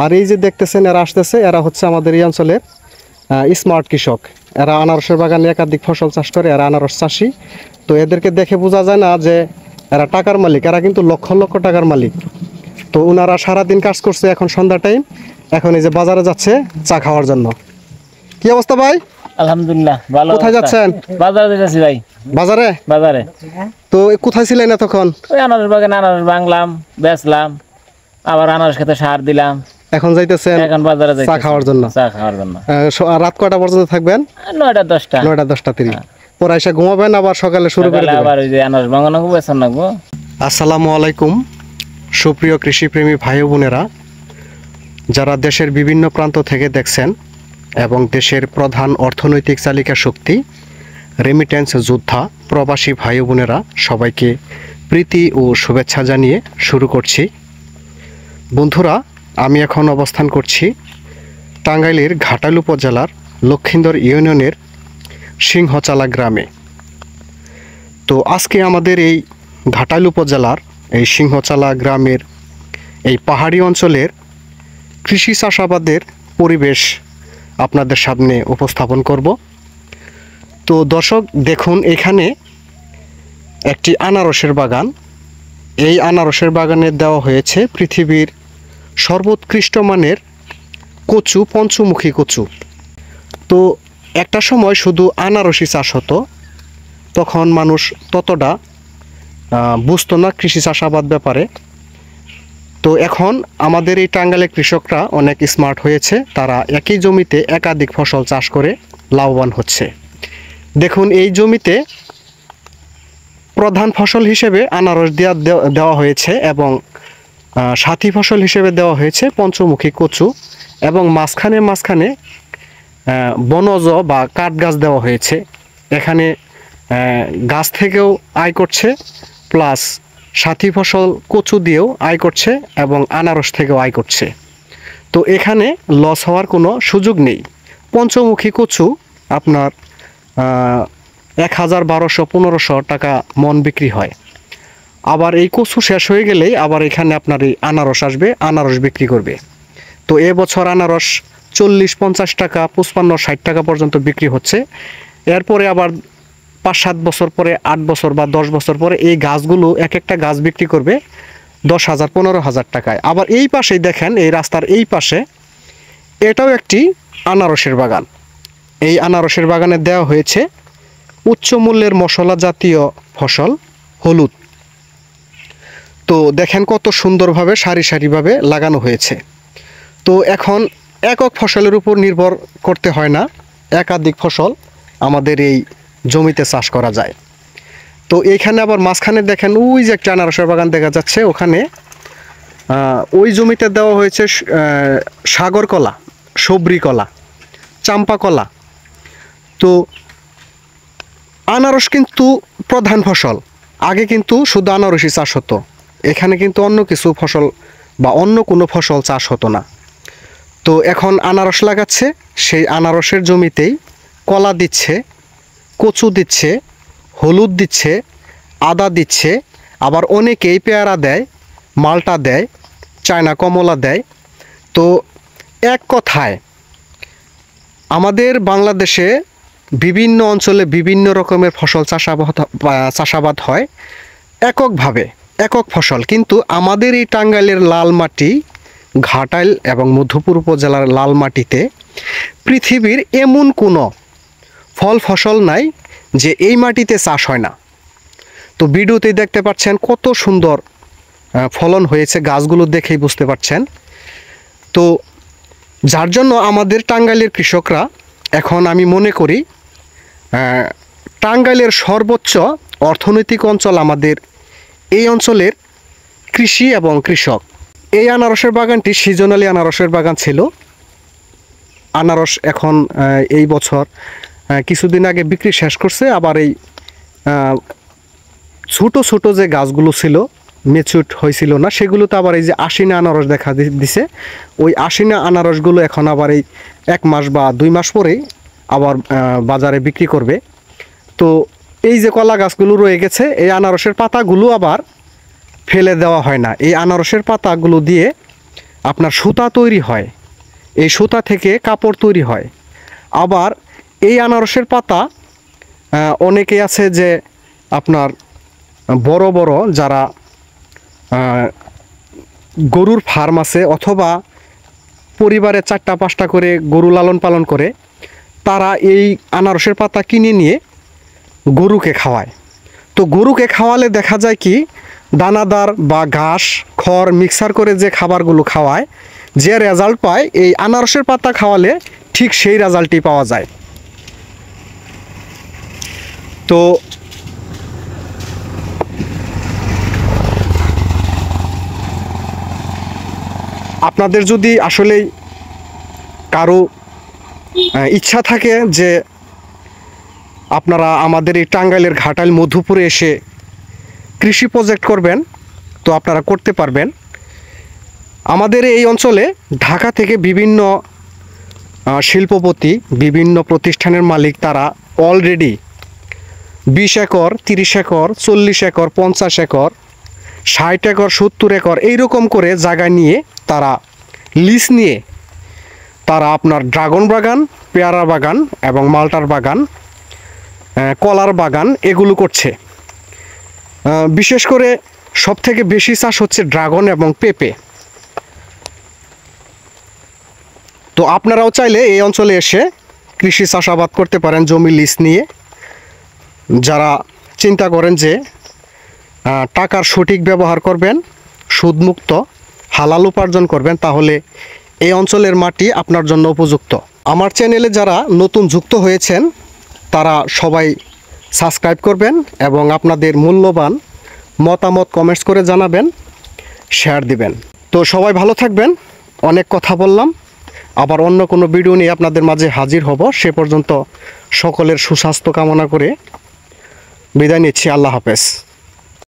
আর এই যে দেখতেছেন এরা আসতেছে, এরা হচ্ছে আমাদের এই অঞ্চলের স্মার্ট কৃষক। এরা আনারসের বাগানে একাধিক ফসল চাষ করে, এরা আনারস চাষি। তো এদেরকে দেখে বোঝা যায় না যে এরা টাকার মালিক, এরা কিন্তু লক্ষ লক্ষ টাকার মালিক। তো ওনারা সারাদিন কাজ করছে, এখন সন্ধ্যা টাইম, এখন এই যে বাজারে যাচ্ছে চা খাওয়ার জন্য। কি অবস্থা ভাই? আলহামদুলিল্লাহ ভালো। কোথায় যাচ্ছেন? বাজারে যাচ্ছি ভাই। বাজারে? বাজারে। তো কোথায় ছিলেন এতক্ষণ? ওই আনারস বাগানে আনারস ভাঙলাম, বেচলাম, আবার আনারস খেতে সার দিলাম। এখন যাইতেছেন এখন বাজারে যাইতেছি চা খাওয়ার জন্য? চা খাওয়ার জন্য। রাত কয়টা পর্যন্ত থাকবেন? 9টা 10টা। 9টা 10টা 30। পরে এসে ঘুমাবেন, আবার সকালে শুরু করে দিবেন। আবার ওই যে আনারস ভাঙানো বেচন লাগবো। আসসালামু আলাইকুম সুপ্রিয় কৃষিপ্রেমী ভাই ও বোনেরা, যারা দেশের বিভিন্ন প্রান্ত থেকে দেখছেন এবং দেশের প্রধান অর্থনৈতিক চালিকা শক্তি রেমিটেন্স যোদ্ধা প্রবাসী ভাই ও বোনেরা, সবাইকে প্রীতি ও শুভেচ্ছা জানিয়ে শুরু করছি। বন্ধুরা, আমি এখন অবস্থান করছি টাঙ্গাইলের ঘাটাইল উপজেলার লক্ষিন্দর ইউনিয়নের সিংহচালা গ্রামে। তো আজকে আমাদের এই ঘাটাইল উপজেলার এই সিংহচালা গ্রামের এই পাহাড়ি অঞ্চলের কৃষি চাষাবাদের পরিবেশ আপনাদের সামনে উপস্থাপন করব। তো দর্শক দেখুন, এখানে একটি আনারসের বাগান। এই আনারসের বাগানে দেওয়া হয়েছে পৃথিবীর সর্বোৎকৃষ্ট মানের কচু, পঞ্চমুখী কচু। তো একটা সময় শুধু আনারসই চাষ হতো, তখন মানুষ ততটা বুঝতো না কৃষি চাষাবাদ ব্যাপারে। তো এখন আমাদের এই টাঙ্গাইলের কৃষকরা অনেক স্মার্ট হয়েছে, তারা একই জমিতে একাধিক ফসল চাষ করে লাভবান হচ্ছে। দেখুন, এই জমিতে প্রধান ফসল হিসেবে আনারস দেওয়া হয়েছে এবং সাথী ফসল হিসেবে দেওয়া হয়েছে পঞ্চমুখী কচু, এবং মাঝখানে মাঝখানে বনজ বা কাঠ গাছ দেওয়া হয়েছে। এখানে গাছ থেকেও আয় করছে, প্লাস সাথী ফসল কচু দিয়েও আয় করছে এবং আনারস থেকেও আয় করছে। তো এখানে লস হওয়ার কোনো সুযোগ নেই। পঞ্চমুখী কচু আপনার 1000, 1200, 1500 টাকা মন বিক্রি হয়। আবার এই কচু শেষ হয়ে গেলেই আবার এখানে আপনার এই আনারস আসবে, আনারস বিক্রি করবে। তো এবছর আনারস 40-50 টাকা, 55-60 টাকা পর্যন্ত বিক্রি হচ্ছে। এরপরে আবার 5-7 বছর পরে, 8 বছর বা 10 বছর পরে এই গাছগুলো এক একটা গাছ বিক্রি করবে 10,000, 15,000 টাকায়। আবার এই পাশেই দেখেন, এই রাস্তার এই পাশে এটাও একটি আনারসের বাগান। এই আনারসের বাগানে দেওয়া হয়েছে উচ্চ মূল্যের মশলা জাতীয় ফসল হলুদ। তো দেখেন কত সুন্দরভাবে সারি সারিভাবে লাগানো হয়েছে। তো এখন একক ফসলের উপর নির্ভর করতে হয় না, একাধিক ফসল আমাদের এই জমিতে চাষ করা যায়। তো এইখানে আবার মাঝখানে দেখেন ওই যে একটা আনারসের বাগান দেখা যাচ্ছে, ওখানে ওই জমিতে দেওয়া হয়েছে সাগর কলা, সবরি কলা, চাম্পা কলা। তো আনারস কিন্তু প্রধান ফসল। আগে কিন্তু শুধু আনারসই চাষ হতো, এখানে কিন্তু অন্য কিছু ফসল বা অন্য কোনো ফসল চাষ হতো না। তো এখন আনারস লাগাচ্ছে, সেই আনারসের জমিতেই কলা দিচ্ছে, কচু দিচ্ছে, হলুদ দিচ্ছে, আদা দিচ্ছে, আবার অনেকেই পেয়ারা দেয়, মালটা দেয়, চায়না কমলা দেয়। তো এক কথায় আমাদের বাংলাদেশে বিভিন্ন অঞ্চলে বিভিন্ন রকমের ফসল চাষাবাদ হয় এককভাবে, একক ফসল। কিন্তু আমাদের এই টাঙ্গাইলের লাল মাটি, ঘাটাইল এবং মধুপুর উপজেলার লাল মাটিতে পৃথিবীর এমন কোনো ফল ফসল নাই যে এই মাটিতে চাষ হয় না। তো ভিডিওতেই দেখতে পাচ্ছেন কত সুন্দর ফলন হয়েছে, গাছগুলো দেখেই বুঝতে পারছেন। তো যার জন্য আমাদের টাঙ্গাইলের কৃষকরা এখন, আমি মনে করি, টাঙ্গাইলের সর্বোচ্চ অর্থনৈতিক অঞ্চল আমাদের এই অঞ্চলের কৃষি এবং কৃষক। এই আনারসের বাগানটি সিজনালি আনারসের বাগান ছিল। আনারস এখন এই বছর কিছুদিন আগে বিক্রি শেষ করছে। আবার এই ছোট ছোট যে গাছগুলো ছিল, মেচুর হয়েছিল না, সেগুলোতে আবার এই যে আশিনা আনারস দেখা দিছে। ওই আশিনা আনারসগুলো এখন আবার এই 1 মাস বা 2 মাস পরেই আবার বাজারে বিক্রি করবে। তো এই যে কলা গাছগুলো রয়ে গেছে, এই আনারসের পাতাগুলো আবার ফেলে দেওয়া হয় না। এই আনারসের পাতাগুলো দিয়ে আপনার সুতা তৈরি হয়, এই সুতা থেকে কাপড় তৈরি হয়। আবার এই আনারসের পাতা অনেকেই আছে যে আপনার বড় বড় যারা গরুর ফার্ম আছে অথবা পরিবারে 4টা-5টা করে গরু লালন পালন করে, তারা এই আনারসের পাতা কিনে নিয়ে গরুকে খাওয়ায়। তো গরুকে খাওয়ালে দেখা যায় কি, দানাদার বা ঘাস খড় মিক্সার করে যে খাবারগুলো খাওয়ায়, যে রেজাল্ট পায় এই আনারসের পাতা খাওয়ালে ঠিক সেই রেজাল্টই পাওয়া যায়। তো আপনাদের যদি আসলেই কারো ইচ্ছা থাকে যে আপনারা আমাদের এই টাঙ্গাইলের ঘাটাইল মধুপুরে এসে কৃষি প্রজেক্ট করবেন, তো আপনারা করতে পারবেন। আমাদের এই অঞ্চলে ঢাকা থেকে বিভিন্ন শিল্পপতি, বিভিন্ন প্রতিষ্ঠানের মালিক, তারা already 20 acre, 30 acre, 40 acre, 50 acre, 60 acre, 70 acre এইরকম করে জায়গা নিয়ে তারা লিজ নিয়ে তারা আপনার ড্রাগন বাগান, পেয়ারা বাগান এবং মালটার বাগান, কলার বাগান এগুলো করছে। বিশেষ করে সবথেকে বেশি চাষ হচ্ছে ড্রাগন এবং পেঁপে। তো আপনারাও চাইলে এই অঞ্চলে এসে কৃষি চাষাবাদ করতে পারেন জমি লিজ নিয়ে। যারা চিন্তা করেন যে টাকার সঠিক ব্যবহার করবেন, সুদমুক্ত হালাল উপার্জন করবেন, তাহলে এই অঞ্চলের মাটি আপনার জন্য উপযুক্ত। আমার চ্যানেলে যারা নতুন যুক্ত হয়েছেন তারা সবাই সাবস্ক্রাইব করবেন এবং আপনাদের মূল্যবান মতামত কমেন্টস করে জানাবেন, শেয়ার দিবেন। তো সবাই ভালো থাকবেন। অনেক কথা বললাম, আবার অন্য কোনো ভিডিও নিয়ে আপনাদের মাঝে হাজির হব। সে পর্যন্ত সকলের সুস্বাস্থ্য কামনা করে বিদায় নিচ্ছি। আল্লাহ হাফেজ।